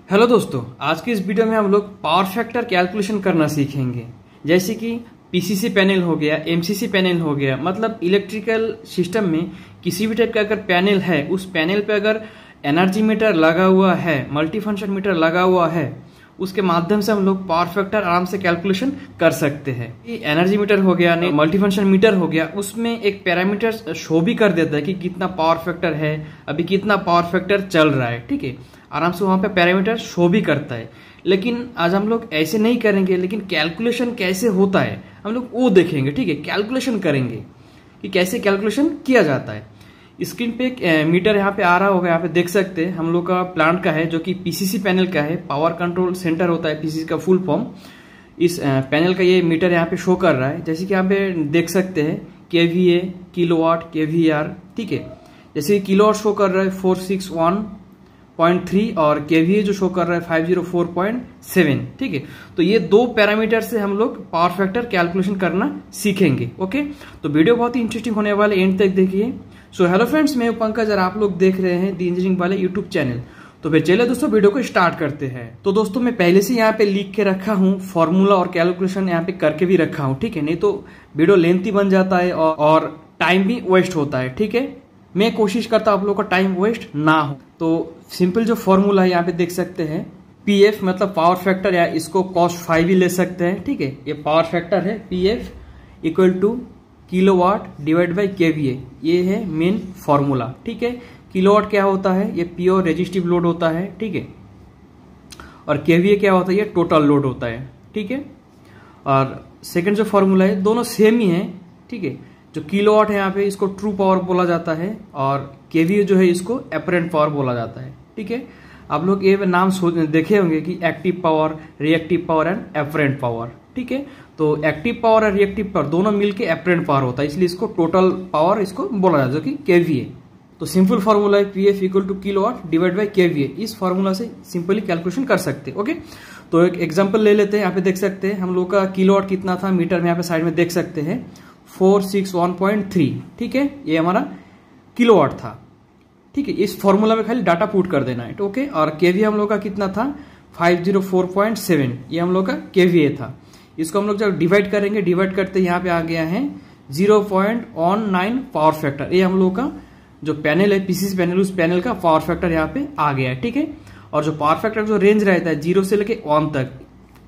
Hello दोस्तों, आज की इस वीडियो में हम लोग पावर फैक्टर कैलकुलेशन करना सीखेंगे। जैसे कि पीसीसी पैनल हो गया, एमसीसी पैनल हो गया, मतलब इलेक्ट्रिकल सिस्टम में किसी भी टाइप का अगर पैनल है, उस पैनल पे अगर एनर्जी मीटर लगा हुआ है, मल्टी फंक्शन मीटर लगा हुआ है, उसके माध्यम से हम लोग पावर फैक्टर आराम से कैलकुलेशन कर सकते हैं। एनर्जी मीटर हो गया, नहीं मल्टी फंक्शन मीटर हो गया, उसमें एक पैरामीटर शो भी कर देता है कि कितना पावर फैक्टर है, अभी कितना पावर फैक्टर चल रहा है। ठीक है, आराम से वहां पे पैरामीटर शो भी करता है। लेकिन आज हम लोग ऐसे नहीं करेंगे, लेकिन कैलकुलेशन कैसे होता है हम लोग वो देखेंगे। ठीक है, कैलकुलेशन करेंगे कि कैसे कैलकुलेशन किया जाता है। स्क्रीन पे एक मीटर यहाँ पे आ रहा होगा, यहाँ पे देख सकते हैं हम लोग का प्लांट का है, जो कि पीसीसी पैनल का है। पावर कंट्रोल सेंटर होता है पीसीसी का फुल फॉर्म। इस पैनल का ये मीटर यहाँ पे शो कर रहा है। जैसे कि यहाँ पे देख सकते हैं केवीए, किलोवाट, केवीआर। ठीक है, जैसे किलोवाट शो कर रहा है 461.3 और केवीए जो शो कर रहा है 504.7। ठीक है, तो ये दो पैरामीटर से हम लोग पावर फैक्टर कैलकुलेशन करना सीखेंगे। ओके, तो वीडियो बहुत ही इंटरेस्टिंग होने वाले, एंड तक देखिए। सो हेलो फ्रेंड्स, मैं पंकज और आप लोग देख रहे हैं दी इंजीनियरिंग वाले यूट्यूब चैनल। तो फिर चलिए दोस्तों वीडियो को स्टार्ट करते हैं। तो दोस्तों मैं पहले से यहाँ पे लिख के रखा हूँ फॉर्मूला और कैलकुलेशन यहाँ पे करके भी रखा हूँ। ठीक है, नहीं तो वीडियो लेंथी बन जाता है और टाइम भी वेस्ट होता है। ठीक है, मैं कोशिश करता हूँ आप लोग का टाइम वेस्ट ना हो। तो सिंपल जो फॉर्मूला है यहाँ पे देख सकते हैं, पीएफ मतलब पावर फैक्टर, या इसको cos⁵ भी ले सकते हैं। ठीक है, ये पावर फैक्टर है। PF equal to kilowatt divide by KVA, ये है मेन फॉर्मूला। ठीक है, किलोवाट क्या होता है, ये प्योर रेजिस्टिव लोड होता है। ठीक है, और केवीए क्या होता है, ये टोटल लोड होता है। ठीक है, और सेकंड जो फॉर्मूला है, दोनों सेम ही है। ठीक है, जो किलोवाट है यहाँ पे इसको ट्रू पावर बोला जाता है, और केवीए जो है इसको एपरेंट पावर बोला जाता है। ठीक है, आप लोग ये नाम देखे होंगे कि active power, reactive power and apparent power. ठीक है, तो एक्टिव पावर और रिएक्टिव पावर दोनों मिलके एपरेंट पावर होता है, इसलिए इसको टोटल पावर इसको बोला जाता है, जो कि केवीए। तो सिंपल फॉर्मूला है PF equal to kilowatt divide by KVA. इस फॉर्मूला से सिंपली कैलकुलेशन कर सकते हैं। ओके, तो एक एग्जांपल ले लेते हैं। यहाँ पे देख सकते हैं हम लोग का किलोवाट कितना था मीटर में, यहाँ पे साइड में देख सकते हैं 461.3। ठीक है, ये हमारा किलोवाट था। ठीक है, इस फॉर्मूला में खाली डाटा पुट कर देना है। ओके, और केवीए हम लोग का कितना था 504.7, ये हम लोग का केवीए था। इसको हम लोग जब डिवाइड करेंगे, डिवाइड करते यहाँ पे आ गया है 0.19 पावर फैक्टर। ये हम लोग का जो पैनल है पीसीसी पैनल, उस पैनल का पावर फैक्टर यहाँ पे आ गया है। ठीक है, और जो पावर फैक्टर जो रेंज रहता है 0 से लेके 1 तक।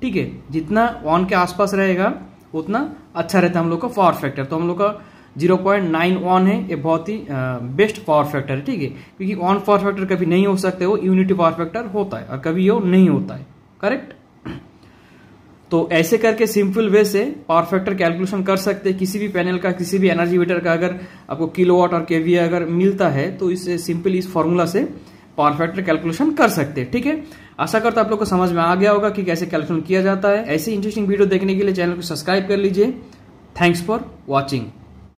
ठीक है, जितना 1 के आसपास रहेगा उतना अच्छा रहता है हम लोग का पावर फैक्टर। तो हम लोग का 0.91 है, ये बहुत ही बेस्ट पावर फैक्टर है। ठीक है, क्योंकि 1 पावर फैक्टर कभी नहीं हो सकते, वो यूनिटी पावर फैक्टर होता है, और कभी वो नहीं होता है। करेक्ट। तो ऐसे करके सिंपल वे से पावर फैक्टर कैलकुलेशन कर सकते हैं। किसी भी पैनल का, किसी भी एनर्जी मीटर का अगर आपको किलोवाट और केवीए अगर मिलता है, तो इससे सिंपल इस फॉर्मूला से पावर फैक्टर कैलकुलेशन कर सकते हैं। ठीक है, आशा करता आप लोग को समझ में आ गया होगा कि कैसे कैलकुलेशन किया जाता है। ऐसी इंटरेस्टिंग वीडियो देखने के लिए चैनल को सब्सक्राइब कर लीजिए। Thanks for watching.